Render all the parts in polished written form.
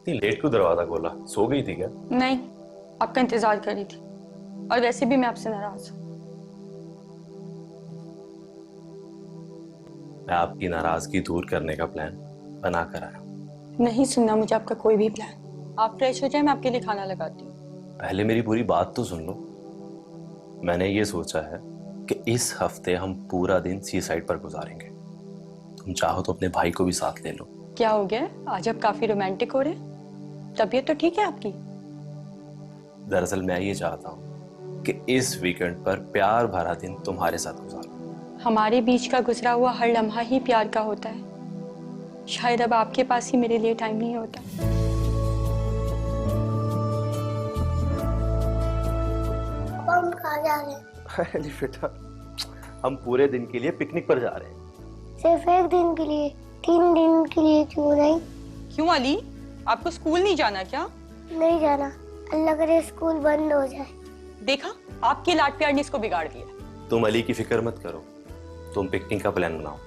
इतनी लेट क्यों दरवाजा खोला? सो गई थी क्या? नहीं, आपका इंतजार कर रही थी और वैसे भी मैं आपसे नाराज हूँ। मैं आपकी नाराजगी दूर करने का प्लान बना कर आया हूँ। नहीं सुनना मुझे आपका कोई भी प्लान। आप फ्रेश हो जाए, मैं आपके लिए खाना लगाती हूँ। पहले मेरी पूरी बात तो सुन लो। मैंने ये सोचा है कि इस हफ्ते हम पूरा दिन सी साइड पर गुजारेंगे। तुम चाहो तो अपने भाई को भी साथ ले लो। क्या हो गया? आज आप काफी रोमांटिक हो रहे हैं। तबीयत तो ठीक है आपकी? दरअसल मैं ये चाहता हूँ कि इस वीकेंड पर प्यार भरा दिन तुम्हारे साथ गुजारूं। हमारे बीच का गुजरा हुआ हर लम्हा ही प्यार का होता है। शायद अब आपके पास ही मेरे लिए टाइम नहीं होता। हम कहाँ जा रहे हैं? अरे बेटा, हम पूरे दिन के लिए पिकनिक पर जा रहे हैं। सिर्फ एक दिन के लिए? 3 दिन के लिए क्यों नहीं? क्यों अली, आपको स्कूल नहीं जाना क्या? नहीं जाना। अल्लाह करे स्कूल बंद हो जाए। देखा, आपके लाड प्यार ने इसको बिगाड़ दिया। तुम अली की फिक्र मत करो, तुम पिकनिक का प्लान बनाओ।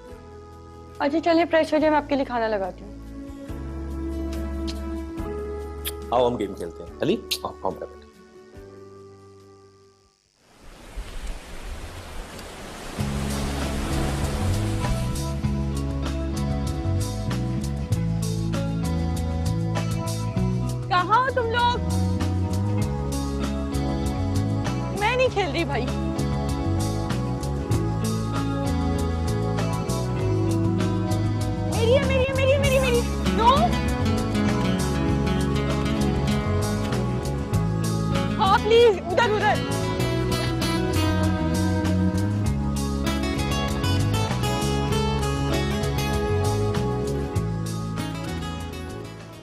अच्छा चलिए, फ्रेश हो जाए, मैं आपके लिए खाना लगाती हूँ। आओ हम गेम खेलते हैं। अली आओ मेरा बेटा। कहाँ हो तुम लोग? मैं नहीं खेल रही भाई। मेरी है, मेरी है, मेरी है, मेरी मेरी। नो। हाँ प्लीज, उधर उधर।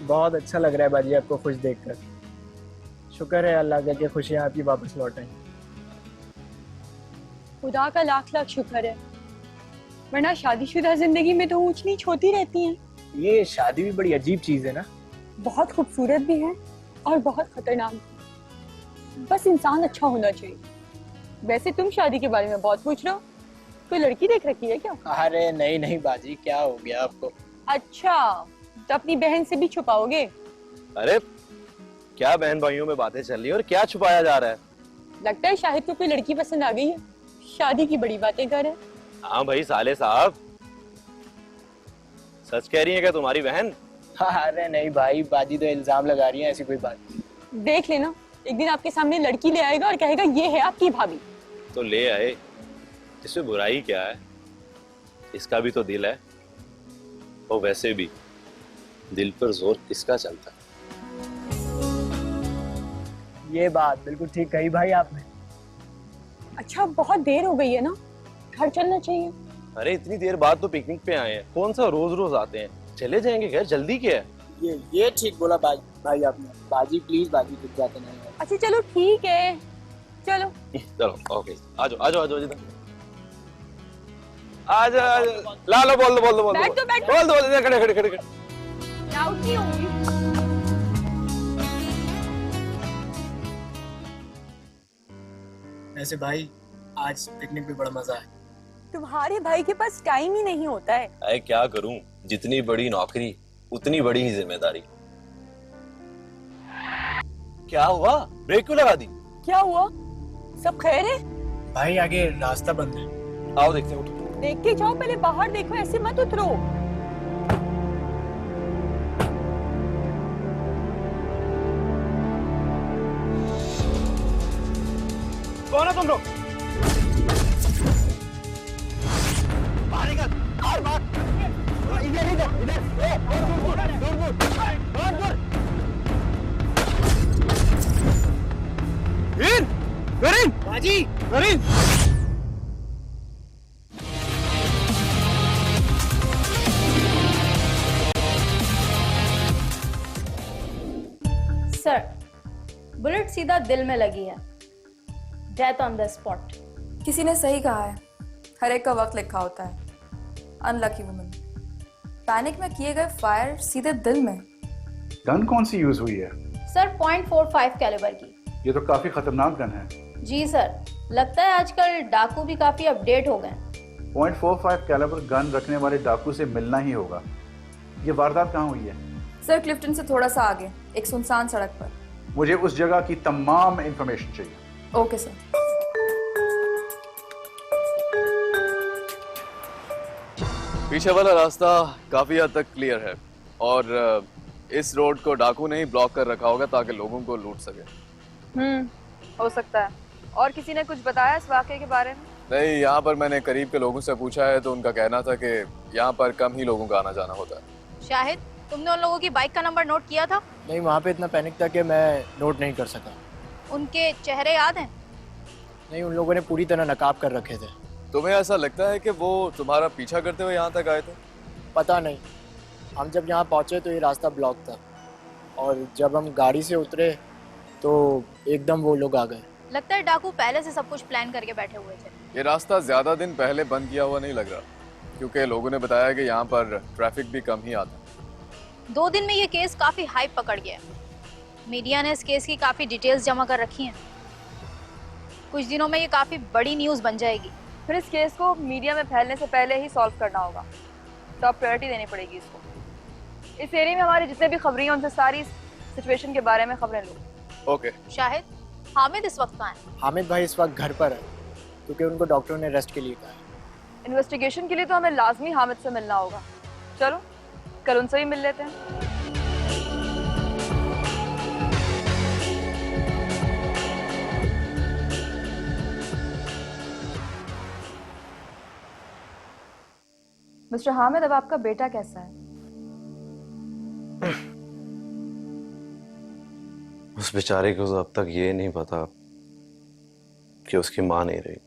बहुत अच्छा लग रहा है बाजी आपको खुश देखकर। शुक्र है अल्लाह का कि खुशियाँ आपकी वापस लौट आई। खुदा का लाख लाख शुक्र है, वरना शादीशुदा जिंदगी में तो ऊंच नीच होती रहती है। ये शादी भी बड़ी अजीब चीज है ना। बहुत खूबसूरत भी है और बहुत खतरनाक भी। बस इंसान अच्छा होना चाहिए। वैसे तुम शादी के बारे में बहुत पूछ रहे हो, कोई लड़की देख रखी है क्या? अरे नहीं नहीं बाजी, क्या हो गया आपको? अच्छा, तो अपनी बहन से भी छुपाओगे? अरे क्या बहन भाइयों में बातें चल रही है और क्या छुपाया जा रहा है? लगता है शाहिद को कोई लड़की पसंद आ गई है, शादी की बड़ी बातें कर रहे हैं। हाँ भाई साले साहब, सच कह रही है क्या तुम्हारी बहन? अरे नहीं भाई, बाजी तो इल्जाम लगा रही है, ऐसी कोई बात नहीं। देख लेना, एक दिन आपके सामने लड़की ले आएगा और कहेगा ये है आपकी भाभी। तो ले आए, इसमें बुराई क्या है? इसका भी तो दिल है। और वैसे भी दिल पर जोर किसका चलता है? ये बात बिल्कुल ठीक कही भाई आपने। अच्छा, बहुत देर हो गई है ना, घर चलना चाहिए। अरे इतनी देर बाद तो पिकनिक पे आए हैं, कौन सा रोज रोज आते हैं? चले जाएंगे घर, जल्दी क्या है? ये ठीक बोला भाई आपने। बाजी प्लीज, बाजी कुछ जाते नहीं है। अच्छा चलो ठीक है, चलो। चलो ओके, आ जाओ आ जाओ आ जाओ इधर। आ जाओ, ला लो, बोल दो बैठ दो, बैठ दो। बोल दो, इधर खड़े खड़े खड़े खड़े। मैं आउट नहीं होंगी। वैसे भाई आज पिकनिक में बड़ा मजा है। तुम्हारे भाई के पास टाइम ही नहीं होता है। अरे क्या करूं, जितनी बड़ी नौकरी उतनी बड़ी ही जिम्मेदारी। क्या हुआ, ब्रेक क्यों लगा दी? क्या हुआ, सब खैर है? भाई आगे रास्ता बंद है। आओ देखते हैं, उठो। देख के जाओ, पहले बाहर देखो, ऐसे मत उतरो। कौन है तुम लोग? बाहर निकल, बाहर। इधर इधर इधर, दूर। नरीन बाजी नरीन। सर, बुलेट सीधा दिल में लगी है। Death on the spot. किसी ने सही कहा है, हर एक का वक्त लिखा होता है। Unlucky woman. पैनिक में किए गए फायर सीधे दिल में। गन कौन सी यूज हुई है? सर, .45 कैलिबर की। ये तो काफी खतरनाक गन है। जी सर, लगता है आजकल डाकू भी काफी अपडेट हो गए। .45 कैलिबर गन रखने वाले डाकू से मिलना ही होगा। ये वारदात कहाँ हुई है? सर क्लिफ्टन से थोड़ा सा आगे एक सुनसान सड़क पर। मुझे उस जगह की तमाम इंफॉर्मेशन चाहिए। Okay sir. पीछे वाला रास्ता काफी हद तक क्लियर है और इस रोड को डाकू ने ही ब्लॉक कर रखा होगा ताकि लोगों को लूट सके। हो सकता है। और किसी ने कुछ बताया इस वाकये के बारे में? नहीं, यहाँ पर मैंने करीब के लोगों से पूछा है तो उनका कहना था कि यहाँ पर कम ही लोगों का आना जाना होता है। शाहिद, तुमने उन लोगों की बाइक का नंबर नोट किया था? नहीं, वहाँ पे इतना पैनिक था कि मैं नोट नहीं कर सका। उनके चेहरे याद हैं? नहीं, उन लोगों ने पूरी तरह नकाब कर रखे थे। तुम्हें ऐसा लगता है कि वो तुम्हारा पीछा करते हुए यहाँ तक आए थे? पता नहीं, हम जब यहाँ पहुँचे तो ये रास्ता ब्लॉक था और जब हम गाड़ी से उतरे तो एकदम वो लोग आ गए। लगता है डाकू पहले से सब कुछ प्लान करके बैठे हुए थे। ये रास्ता ज्यादा दिन पहले बंद किया हुआ नहीं लग रहा, क्योंकि लोगों ने बताया कि यहाँ पर ट्रैफिक भी कम ही आता है। 2 दिन में ये केस काफी हाइप पकड़ गया है। मीडिया ने इस केस की काफी डिटेल्स जमा कर रखी हैं। कुछ दिनों में ये काफी बड़ी न्यूज बन जाएगी। फिर इस केस को मीडिया में फैलने से पहले ही सॉल्व करना होगा। टॉप प्रायोरिटी देनी पड़ेगी इसको। इस एरिया में हमारे जितने भी खबरें हैं उनसे सारी सिचुएशन के बारे में खबरें लो। ओके। शाहिद, हामिद इस वक्त कहाँ है? हामिद भाई इस वक्त घर पर है क्योंकि उनको डॉक्टरों ने रेस्ट के लिए कहा है। इन्वेस्टिगेशन के लिए तो हमें लाजमी हामिद से मिलना होगा। चलो कल उनसे भी मिल लेते हैं। मिस्टर हामिद, अब आपका बेटा कैसा है? उस बेचारे को तो अब तक ये नहीं पता कि उसकी माँ नहीं रही।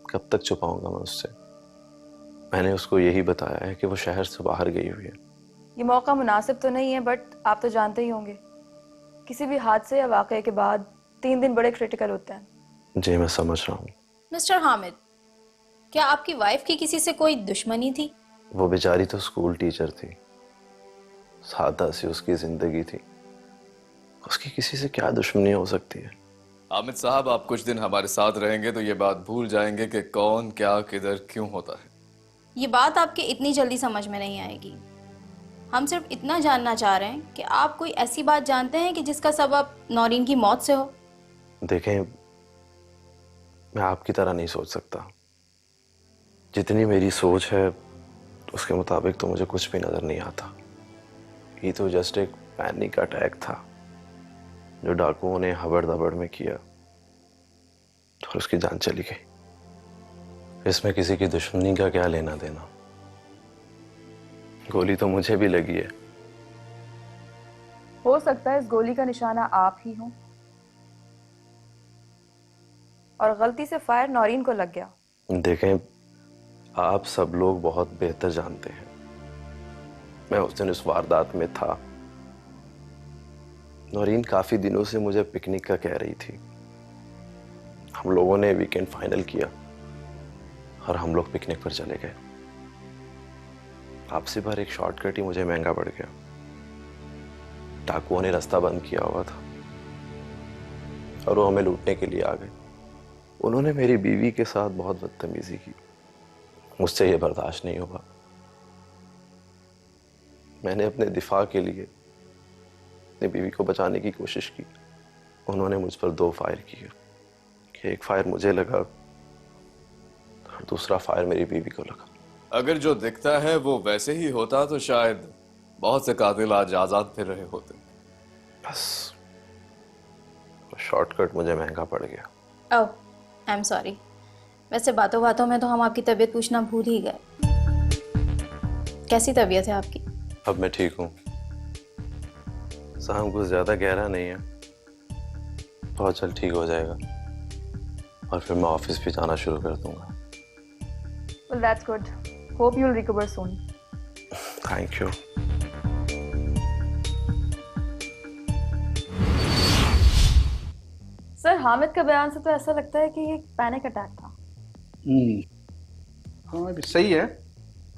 कब तक छुपाऊंगा मैं उससे? मैंने उसको यही बताया है कि वो शहर से बाहर गई हुई है। ये मौका मुनासिब तो नहीं है, बट आप तो जानते ही होंगे किसी भी हादसे या वाकये के बाद 3 दिन बड़े क्रिटिकल होते हैं। जी मैं समझ रहा हूँ। मिस्टर हामिद, क्या आपकी वाइफ की किसी से कोई दुश्मनी थी? वो बेचारी तो स्कूल टीचर थी, सादा सी उसकी जिंदगी थी। उसकी किसी से क्या दुश्मनी हो सकती है? हामिद साहब, आप कुछ दिन हमारे साथ रहेंगे तो ये बात भूल जाएंगे कि कौन क्या किधर क्यों होता है। ये बात आपके इतनी जल्दी समझ में नहीं आएगी। हम सिर्फ इतना जानना चाह रहे हैं कि आप कोई ऐसी बात जानते हैं कि जिसका सबब नौरीन की मौत से हो? देखें, मैं आपकी तरह नहीं सोच सकता। जितनी मेरी सोच है उसके मुताबिक तो मुझे कुछ भी नजर नहीं आता। ये तो जस्ट एक पैनिक अटैक था जो डाकुओं ने हबड़ दबड़ में किया और उसकी जान चली गई। इसमें किसी की दुश्मनी का क्या लेना देना? गोली तो मुझे भी लगी है। हो सकता है इस गोली का निशाना आप ही हो और गलती से फायर नौरीन को लग गया। देखें, आप सब लोग बहुत बेहतर जानते हैं मैं उस दिन उस वारदात में था। नौरीन काफी दिनों से मुझे पिकनिक का कह रही थी। हम लोगों ने वीकेंड फाइनल किया और हम लोग पिकनिक पर चले गए। आपसी भर एक शॉर्टकट ही मुझे महंगा पड़ गया। डाकुओं ने रास्ता बंद किया हुआ था और वो हमें लूटने के लिए आ गए। उन्होंने मेरी बीवी के साथ बहुत बदतमीजी की। मुझसे ये बर्दाश्त नहीं हुआ। मैंने अपने दिफा के लिए अपनी बीवी को बचाने की कोशिश की। उन्होंने मुझ पर 2 फायर किए। एक फायर मुझे लगा और दूसरा फायर मेरी बीवी को लगा। अगर जो दिखता है वो वैसे ही होता तो शायद बहुत से कातिल आज आजाद फिर रहे होते। बस शॉर्टकट मुझे महंगा पड़ गया। ओह, आई एम सॉरी। वैसे बातों बातों में तो हम आपकी तबीयत पूछना भूल ही गए। कैसी तबीयत है आपकी? अब मैं ठीक हूँ। सांप कुछ ज्यादा गहरा नहीं है, बहुत जल्द ठीक हो जाएगा और फिर मैं ऑफिस भी जाना शुरू कर दूंगा। Well, that's good. Hope you'll recover soon. Thank you. Sir, Hamid का बयान से तो ऐसा लगता है कि ये पैनिक अटैक था। हाँ, भी सही है,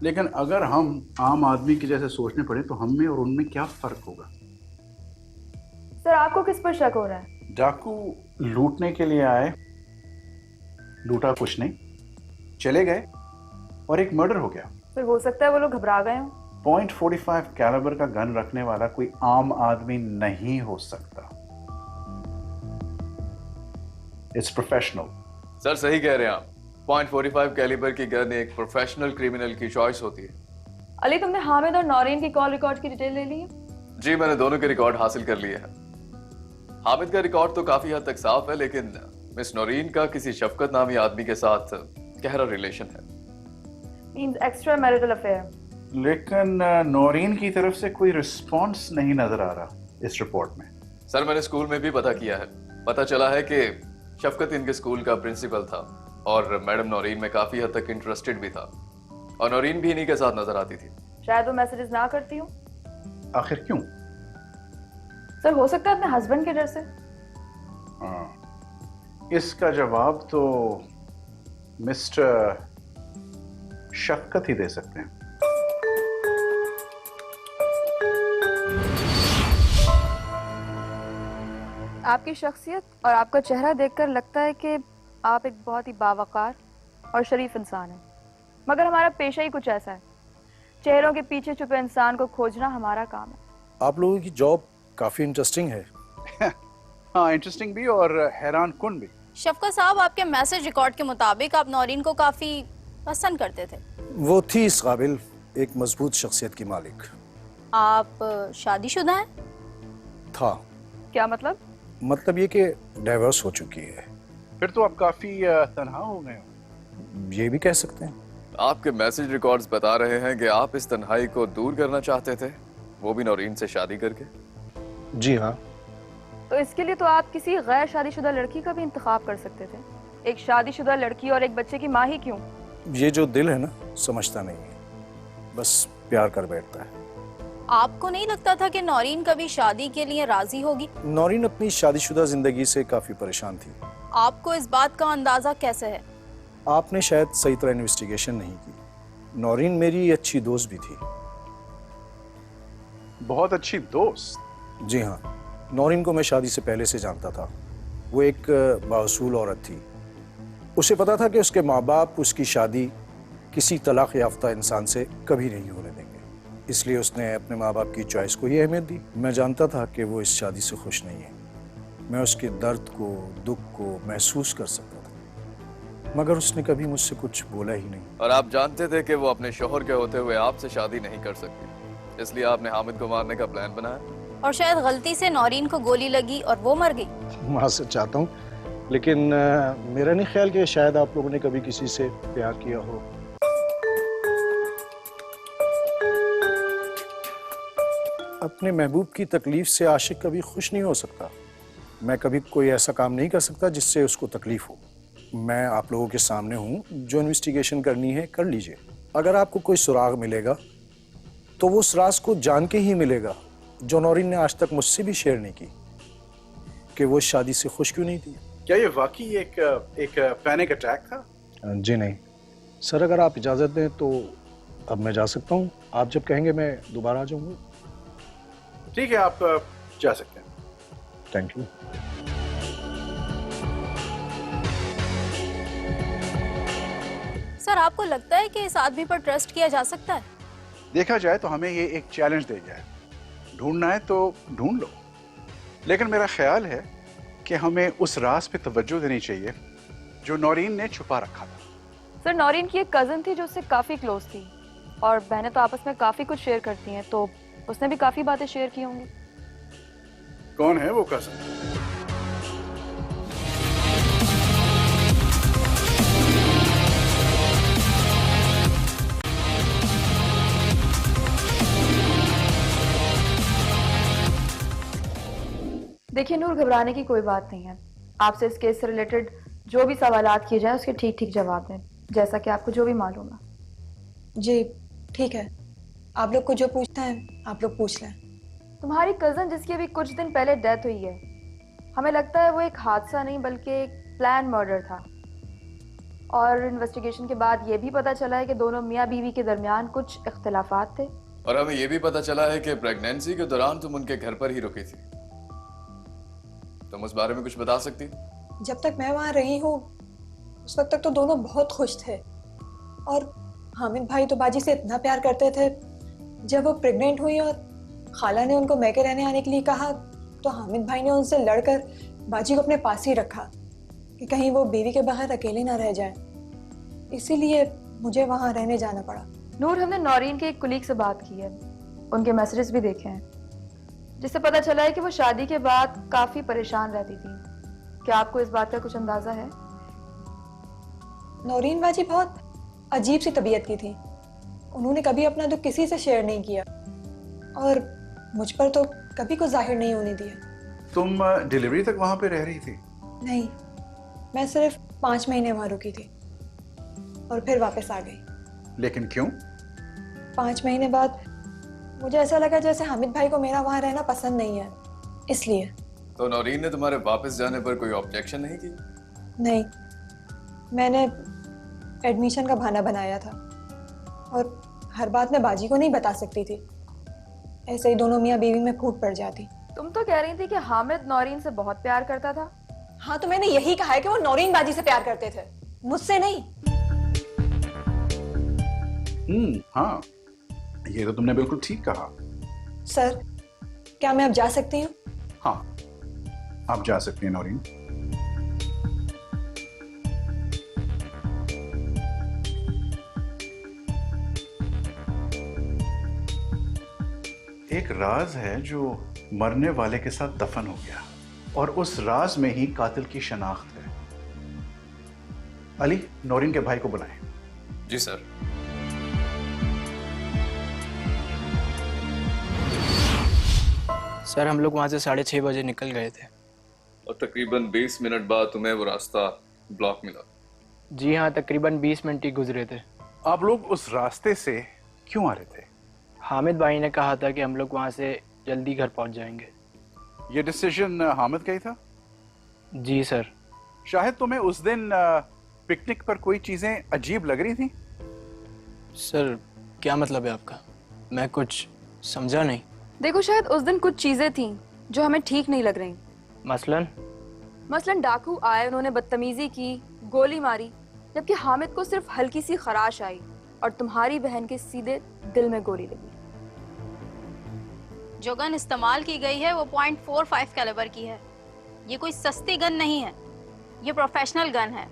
लेकिन अगर हम आम आदमी के जैसे सोचने पड़े तो हम में और उनमें क्या फर्क होगा? सर, आपको किस पर शक हो रहा है? डाकू लूटने के लिए आए, लूटा कुछ नहीं, चले गए और एक मर्डर हो गया। फिर हो सकता है वो लोग घबरा गए हों। .45 कैलिबर का गन रखने वाला कोई आम आदमी नहीं हो सकता। It's professional. सर सही कह रहे हैं आप। .45 कैलिबर की गन एक प्रोफेशनल क्रिमिनल की चॉइस होती है। अली, तुमने हामिद और नौरीन की कॉल रिकॉर्ड की डिटेल ले ली है? जी, मैंने दोनों के रिकॉर्ड हासिल कर लिए हैं। हामिद का रिकॉर्ड तो काफी हद तक साफ है, लेकिन मिस नौरीन का किसी शफकत नामी आदमी के साथ गहरा रिलेशन है। Means extra marital affair. लेकिन नौरीन की तरफ से कोई रिस्पॉन्स नहीं नजर आ रहा इस रिपोर्ट में। सर मैंने स्कूल में भी पता किया है। पता चला है कि शफकत इनके स्कूल का प्रिंसिपल था और मैडम नौरीन में काफी हद तक इंटरेस्टेड भी था, और नौरीन भी इन्हीं के साथ नजर आती थी। शायद वो मैसेजेस ना करती हूँ। आखिर क्यों? सर हो सकता है अपने हस्बैंड के डर से। इसका जवाब तो मिस्टर शफकत ही दे सकते हैं। आपकी शख्सियत और आपका चेहरा देखकर लगता है कि आप एक बहुत ही बावकार और शरीफ इंसान हैं, मगर हमारा पेशा ही कुछ ऐसा है। चेहरों के पीछे छुपे इंसान को खोजना हमारा काम है। आप लोगों की जॉब काफी इंटरेस्टिंग है। हाँ, इंटरेस्टिंग भी और हैरान कुन भी। शफकत साहब, आपके मैसेज रिकॉर्ड के मुताबिक आप नौरीन को काफी पसंद करते थे। वो थी इस काबिल एक मजबूत शख्सियत की मालिक। आप शादीशुदा हैं? था। क्या मतलब? मतलब ये कि डाइवोर्स हो चुकी है। फिर तो आप काफी तन्हा हो गए हो। ये भी कह सकते हैं। आपके मैसेज रिकॉर्ड्स बता रहे हैं कि आप इस तन्हाई को दूर करना चाहते थे, वो भी नौरीन से शादी करके। जी हाँ। तो इसके लिए तो आप किसी गैर शादीशुदा लड़की का भी इंतखाब कर सकते थे। एक शादीशुदा लड़की और एक बच्चे की माँ ही क्यों? ये जो दिल है ना, समझता नहीं है, बस प्यार कर बैठता है। आपको नहीं लगता था कि नौरीन कभी शादी के लिए राजी होगी? नौरीन अपनी शादीशुदा जिंदगी से काफी परेशान थी। आपको इस बात का अंदाजा कैसे है? आपने शायद सही तरह इन्वेस्टिगेशन नहीं की। नौरीन मेरी अच्छी दोस्त भी थी। बहुत अच्छी दोस्त? जी हाँ, नौरीन को मैं शादी से पहले से जानता था। वो एक बाउसूल औरत थी। उसे पता था कि उसके माँ बाप उसकी शादी किसी तलाक याफ्ता इंसान से कभी नहीं होने देंगे, इसलिए उसने अपने माँ बाप की चॉइस को ही अहमियत दी। मैं जानता था कि वो इस शादी से खुश नहीं है। मैं उसके दर्द को, दुख को महसूस कर सकता था, मगर उसने कभी मुझसे कुछ बोला ही नहीं। और आप जानते थे कि वो अपने शोहर के होते हुए आपसे शादी नहीं कर सकती, इसलिए आपने हामिद को मारने का प्लान बनाया। और शायद गलती से नौरीन को गोली लगी और वो मर गई। माफ़ चाहता हूँ, लेकिन मेरा नहीं ख्याल कि शायद आप लोगों ने कभी किसी से प्यार किया हो। अपने महबूब की तकलीफ से आशिक कभी खुश नहीं हो सकता। मैं कभी कोई ऐसा काम नहीं कर सकता जिससे उसको तकलीफ हो। मैं आप लोगों के सामने हूँ, जो इन्वेस्टिगेशन करनी है कर लीजिए। अगर आपको कोई सुराग मिलेगा तो वो उस राज को जान के ही मिलेगा जो नौरीन ने आज तक मुझसे भी शेयर नहीं की, कि वो शादी से खुश क्यों नहीं थी। क्या ये वाकई एक पैनिक अटैक था? जी नहीं सर, अगर आप इजाज़त दें तो अब मैं जा सकता हूँ। आप जब कहेंगे मैं दोबारा आ जाऊँगा। ठीक है, आप जा सकते हैं। Thank you. सर, आपको लगता है कि इस आदमी पर ट्रस्ट किया जा सकता है? देखा जाए तो हमें ये एक चैलेंज दे गया है। ढूंढना है तो ढूंढ लो, लेकिन मेरा ख्याल है कि हमें उस राज पे तवज्जो देनी चाहिए जो नौरीन ने छुपा रखा था। सर, नौरीन की एक कजन थी जो उससे काफी क्लोज थी, और बहनें तो आपस में काफी कुछ शेयर करती हैं, तो उसने भी काफी बातें शेयर की होंगी। कौन है वो कजन? देखिए नूर, घबराने की कोई बात नहीं है। आपसे इस केस से रिलेटेड जो भी सवालात किए जाए उसके ठीक ठीक जवाब दें, जैसा कि आपको जो भी मालूम है। जी ठीक है, आप लोग को जो पूछना है आप लोग पूछ लें। तुम्हारी कजन जिसकी अभी कुछ दिन पहले डेथ हुई है, हमें लगता है वो एक हादसा नहीं बल्कि एक प्लान मर्डर था। और इन्वेस्टिगेशन के बाद ये भी पता चला है कि दोनों मियाँ बीवी के दरमियान कुछ इख्तिलाफात थे। और हमें ये भी पता चला है कि प्रेगनेंसी के दौरान तुम उनके घर पर ही रुकी थी। तुम उस बारे में कुछ बता सकती? जब तक मैं वहाँ रही हूँ उस वक्त तक तो दोनों बहुत खुश थे, और हामिद भाई तो बाजी से इतना प्यार करते थे जब वो प्रेग्नेंट हुई और खाला ने उनको मैके रहने आने के लिए कहा तो हामिद भाई ने उनसे लड़कर बाजी को अपने पास ही रखा कि कहीं वो बीवी के बाहर अकेले ना रह जाए। इसीलिए मुझे वहाँ रहने जाना पड़ा। नूर, हमने नौरीन के एक कुलीग से बात की है, उनके मैसेजेस भी देखे हैं, जिससे पता चला है कि वो शादी के बाद काफी परेशान रहती थी। क्या आपको इस बात का कुछ अंदाजा है? नौरीन बाजी बहुत अजीब सी तबीयत की थी। उन्होंने कभी अपना दुख किसी से शेयर नहीं किया और मुझ पर तो कभी कुछ जाहिर नहीं होने दिया। तुम डिलीवरी तक वहां पे रह रही थी? नहीं, मैं सिर्फ 5 महीने वहां रुकी थी और फिर वापस आ गई। लेकिन क्यों? 5 महीने बाद मुझे ऐसा लगा जैसे हामिद भाई को मेरा वहां रहना पसंद नहीं है, इसलिए। तो नौरीन ने तुम्हारे वापस जाने पर कोई ऑब्जेक्शन नहीं की? नहीं, मैंने एडमिशन का बहाना बनाया था और हर बात मैं बाजी को नहीं बता सकती थी, ऐसे ही दोनों मियाँ बीवी में फूट पड़ जाती। तुम तो कह रही थी कि हामिद नौरीन से बहुत प्यार करता था। हाँ, तो मैंने यही कहा है कि वो नौरीन बाजी से प्यार करते थे, मुझसे नहीं। हाँ, ये तो तुमने बिल्कुल ठीक कहा। सर, क्या मैं अब जा सकती हूँ? हाँ, आप जा सकती हैं नौरीन। एक राज है जो मरने वाले के साथ दफन हो गया और उस राज में ही कातिल की शनाख्त है। अली, नौरीन के भाई को बुलाएं। जी सर। सर, हम लोग वहाँ से 6:30 बजे निकल गए थे और तकरीबन 20 मिनट बाद तुम्हें वो रास्ता ब्लॉक मिला? जी हाँ, तकरीबन 20 मिनट ही गुजरे थे। आप लोग उस रास्ते से क्यों आ रहे थे? हामिद भाई ने कहा था कि हम लोग वहाँ से जल्दी घर पहुँच जाएंगे। ये डिसीजन हामिद का ही था? जी सर। शायद तुम्हें उस दिन पिकनिक पर कोई चीजें अजीब लग रही थी? सर, क्या मतलब है आपका? मैं कुछ समझा नहीं। देखो, शायद उस दिन कुछ चीजें थीं जो हमें ठीक नहीं लग रही। मसलन डाकू आए, उन्होंने बदतमीजी की, गोली मारी, जबकि हामिद को सिर्फ हल्की सी खराश आई और तुम्हारी बहन के सीधे दिल में गोली लगी। जो गन इस्तेमाल की गई है वो .45 कैलिबर की है। ये कोई सस्ती गन नहीं है, ये प्रोफेशनल गन है।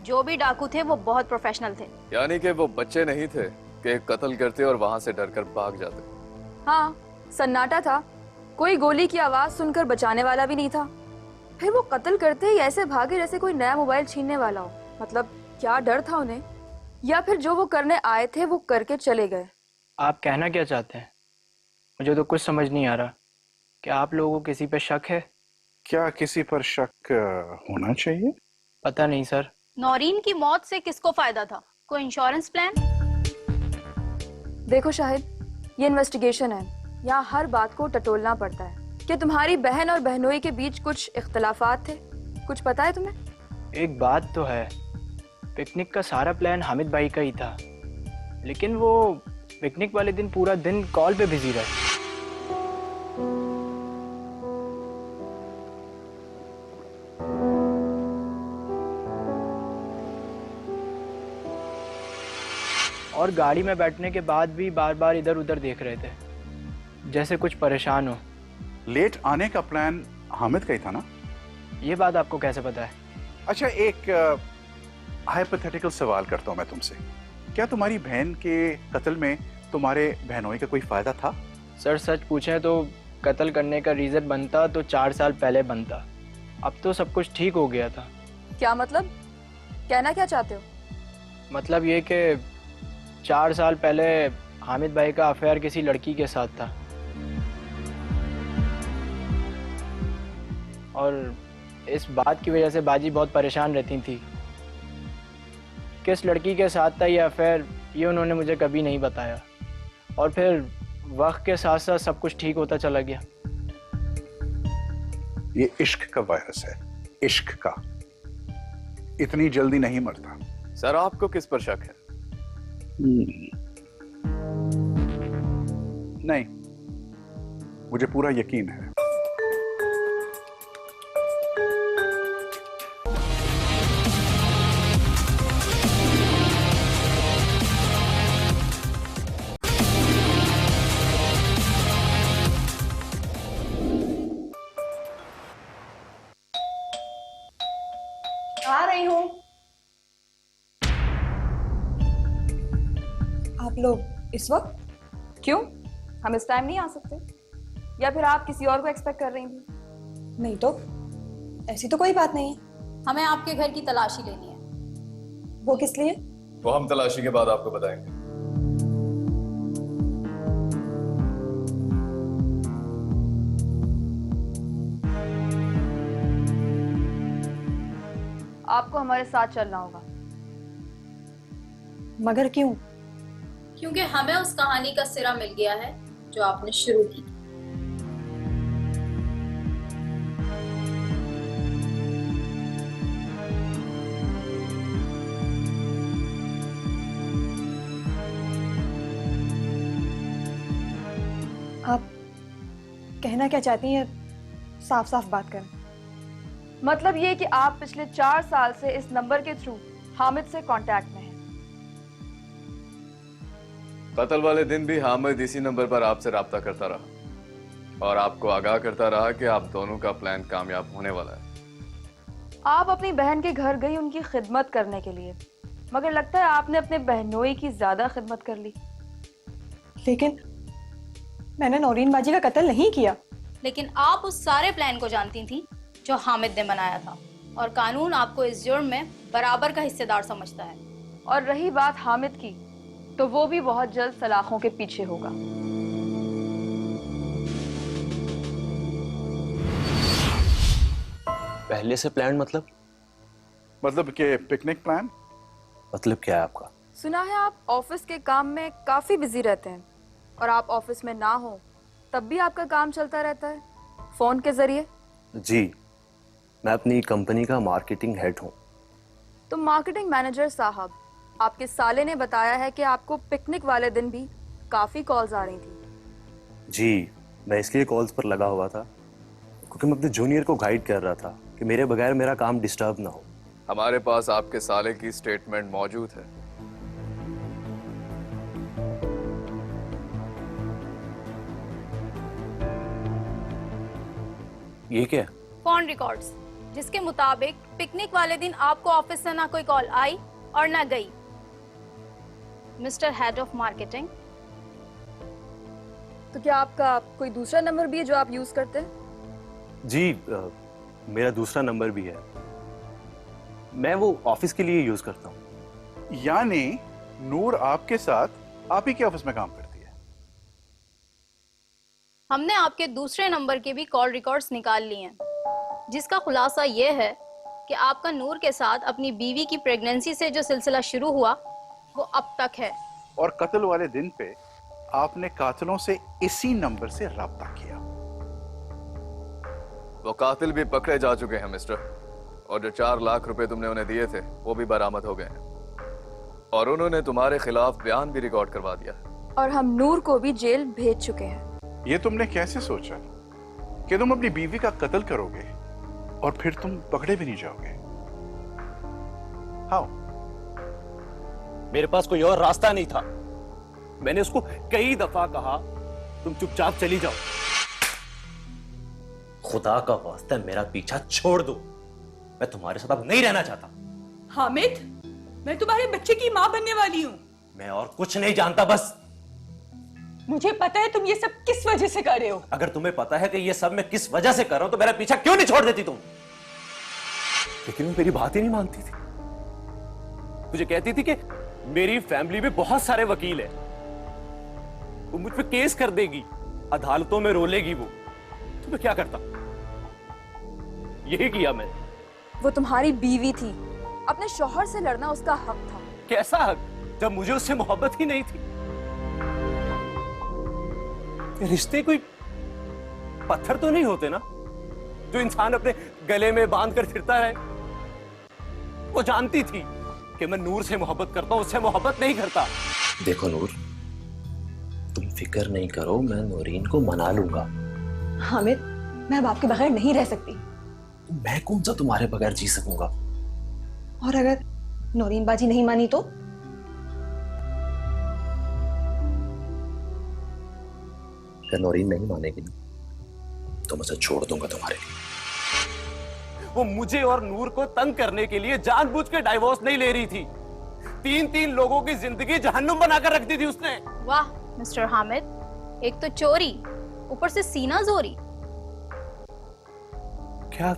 जो भी डाकू थे वो बहुत प्रोफेशनल थे। यानी कि वो बच्चे नहीं थे कि कत्ल करते और वहां से डरकर भाग जाते। हाँ, सन्नाटा था, कोई गोली की आवाज सुनकर बचाने वाला भी नहीं था। फिर वो कत्ल करते ही ऐसे भागे जैसे कोई नया मोबाइल छीनने वाला हो। मतलब क्या डर था उन्हें, या फिर जो वो करने आए थे वो करके चले गए। आप कहना क्या चाहते हैं? मुझे तो कुछ समझ नहीं आ रहा। क्या आप लोगों को किसी पे शक है? क्या किसी पर शक होना चाहिए? पता नहीं सर। नौरीन की मौत से किसको फायदा था? कोई इंश्योरेंस प्लान? देखो शाहिद, ये इन्वेस्टिगेशन है, यहाँ हर बात को टटोलना पड़ता है। क्या तुम्हारी बहन और बहनोई के बीच कुछ इख्तलाफात थे? कुछ पता है तुम्हें? एक बात तो है, पिकनिक का सारा प्लान हामिद भाई का ही था, लेकिन वो पिकनिक वाले दिन पूरा दिन कॉल पे बिजी रहे। और गाड़ी में बैठने के बाद भी बार बार इधर उधर देख रहे थे, जैसे कुछ परेशान हो। लेट आने का प्लान हामिद का ही था ना? ये बात आपको कैसे पता है? अच्छा, एक हाइपोथेटिकल सवाल करता हूं मैं तुमसे। क्या तुम्हारी बहन के कत्ल में तुम्हारे बहनोई का कोई फायदा था? सर, सच पूछें तो कत्ल करने का रीजन बनता तो 4 साल पहले बनता। अब तो सब कुछ ठीक हो गया था। क्या मतलब? कहना क्या चाहते हो? मतलब ये कि 4 साल पहले हामिद भाई का अफेयर किसी लड़की के साथ था और इस बात की वजह से बाजी बहुत परेशान रहती थी। किस लड़की के साथ था ये अफेयर, ये उन्होंने मुझे कभी नहीं बताया। और फिर वक्त के साथ साथ सब कुछ ठीक होता चला गया। ये इश्क का वायरस है, इश्क का। इतनी जल्दी नहीं मरता। सर, आपको किस पर शक है? नहीं, मुझे पूरा यकीन है। आ रही हूँ। आप लोग इस वक्त? क्यों? हम इस टाइम नहीं आ सकते? या फिर आप किसी और को एक्सपेक्ट कर रही थी? नहीं तो, ऐसी तो कोई बात नहीं है। हमें आपके घर की तलाशी लेनी है। वो किस लिए? वो हम तलाशी के बाद आपको बताएंगे। आपको हमारे साथ चलना होगा। मगर क्यों? क्योंकि हमें उस कहानी का सिरा मिल गया है जो आपने शुरू की। आप कहना क्या चाहती हैं? साफ साफ बात करें। मतलब ये कि आप पिछले 4 साल से इस नंबर के थ्रू हामिद से कांटेक्ट में हैं। कत्ल वाले दिन भी हामिद इसी नंबर पर आपसे राब्ता करता रहा और आपको आगाह करता रहा कि आप दोनों का प्लान कामयाब होने वाला है। आप अपनी बहन के घर गई उनकी खिदमत करने के लिए, मगर लगता है आपने अपने बहनोई की ज्यादा खिदमत कर ली। लेकिन मैंने नौरीन बाजी का कत्ल नहीं किया। लेकिन आप उस सारे प्लान को जानती थी जो हामिद ने बनाया था, और कानून आपको इस जुर्म में बराबर का हिस्सेदार समझता है। और रही बात हामिद की, तो वो भी बहुत जल्द सलाखों के पीछे होगा। पहले से प्लान मतलब कि पिकनिक प्लान? मतलब क्या है आपका? सुना है आप ऑफिस के काम में काफी बिजी रहते हैं, और आप ऑफिस में ना हो तब भी आपका काम चलता रहता है फोन के जरिए। जी, मैं अपनी कंपनी का मार्केटिंग हेड हूँ। तो मार्केटिंग मैनेजर साहब, आपके साले ने बताया है कि आपको पिकनिक वाले दिन भी काफी कॉल्स आ रही थी। जी, मैं इसलिए कॉल्स पर लगा हुआ था क्योंकि मैं अपने जूनियर को गाइड कर रहा था कि मेरे बगैर मेरा काम डिस्टर्ब ना हो। हमारे पास आपके साले की स्टेटमेंट मौजूद है। ये क्या है? फोन रिकॉर्ड्स, जिसके मुताबिक पिकनिक वाले दिन आपको ऑफिस से ना कोई कॉल आई और ना गई। Mister head of marketing. तो क्या आपका कोई दूसरा नंबर भी है जो आप यूज करते हैं? जी, मेरा दूसरा नंबर भी है। मैं वो ऑफिस के लिए यूज करता हूँ। यानी नूर आपके साथ आप ही के ऑफिस में काम करती है? हमने आपके दूसरे नंबर के भी कॉल रिकॉर्ड्स निकाल लिए हैं, जिसका खुलासा ये है कि आपका नूर के साथ अपनी बीवी की प्रेगनेंसी से जो सिलसिला शुरू हुआ वो अब तक है। और कत्ल वाले दिन पे आपने कातिलों से इसी नंबर से राब्ता किया। वो कातिल भी पकड़े जा चुके हैं मिस्टर, और जो 4 लाख रुपए तुमने उन्हें दिए थे वो भी बरामद हो गए हैं, और उन्होंने तुम्हारे खिलाफ बयान भी रिकॉर्ड करवा दिया। और हम नूर को भी जेल भेज चुके हैं। ये तुमने कैसे सोचा कि तुम अपनी बीवी का कत्ल करोगे और फिर तुम पकड़े भी नहीं जाओगे? हाउ? मेरे पास कोई और रास्ता नहीं था। मैंने उसको कई दफा कहा तुम चुपचाप चली जाओ। खुदा का वास्ता मेरा पीछा छोड़ दो, मैं तुम्हारे साथ अब नहीं रहना चाहता। हामिद, मैं तुम्हारे बच्चे की माँ बनने वाली हूँ। मैं और कुछ नहीं जानता, बस मुझे पता है तुम ये सब किस वजह से कर रहे हो। अगर तुम्हें पता है कि ये सब मैं किस वजह से कर रहा हूं तो मेरा पीछा क्यों नहीं छोड़ देती तुम? लेकिन वो मेरी बात ही नहीं मानती थी। मुझे कहती थी कि मेरी फैमिली में बहुत सारे वकील हैं, वो मुझ पे केस कर देगी, अदालतों में रोलेगी वो। तो मैं क्या करता? यही किया मैंने। वो तुम्हारी बीवी थी, अपने शौहर से लड़ना उसका हक था। कैसा हक, जब मुझे उससे मोहब्बत ही नहीं थी? ये रिश्ते कोई पत्थर तो नहीं होते ना जो इंसान अपने गले में बांध कर फिरता है। वो जानती थी कि मैं नूर से मोहब्बत करता हूं, उससे मोहब्बत नहीं करता। देखो नूर, तुम फिक्र नहीं करो, मैं नौरीन को मना लूंगा। हामिद, मैं अब आपके बगैर नहीं रह सकती। मैं कौन सा तुम्हारे बगैर जी सकूंगा? और अगर नौरीन बाजी नहीं मानी तो? अगर नौरीन नहीं मानेगी तो मैं उसे छोड़ दूंगा तुम्हारे लिए। वो मुझे और नूर को तंग करने के लिए जानबूझ के डाइवोर्स नहीं ले रही थी। 3-3 लोगों की जिंदगी जहन्नुम बनाकर रख दी थी उसने। वाह मिस्टर हामिद, एक तो चोरी, ऊपर से सीना जोरी। क्या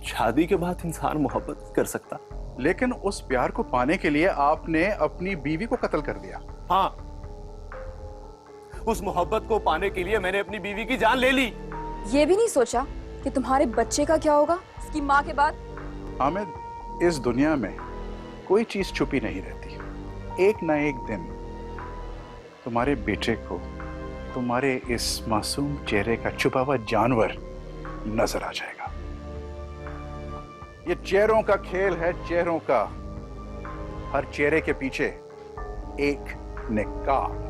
शादी के बाद इंसान मोहब्बत नहीं कर सकता? लेकिन उस प्यार को पाने के लिए आपने अपनी बीवी को कत्ल कर दिया। हाँ, उस मोहब्बत को पाने के लिए मैंने अपनी बीवी की जान ले ली। ये भी नहीं सोचा कि तुम्हारे बच्चे का क्या होगा उसकी माँ के बाद? हामिद, इस दुनिया में कोई चीज छुपी नहीं रहती। एक ना एक दिन तुम्हारे बेटे को तुम्हारे इस मासूम चेहरे का छुपा हुआ जानवर नजर आ जाएगा। ये चेहरों का खेल है, चेहरों का। हर चेहरे के पीछे एक निकाह।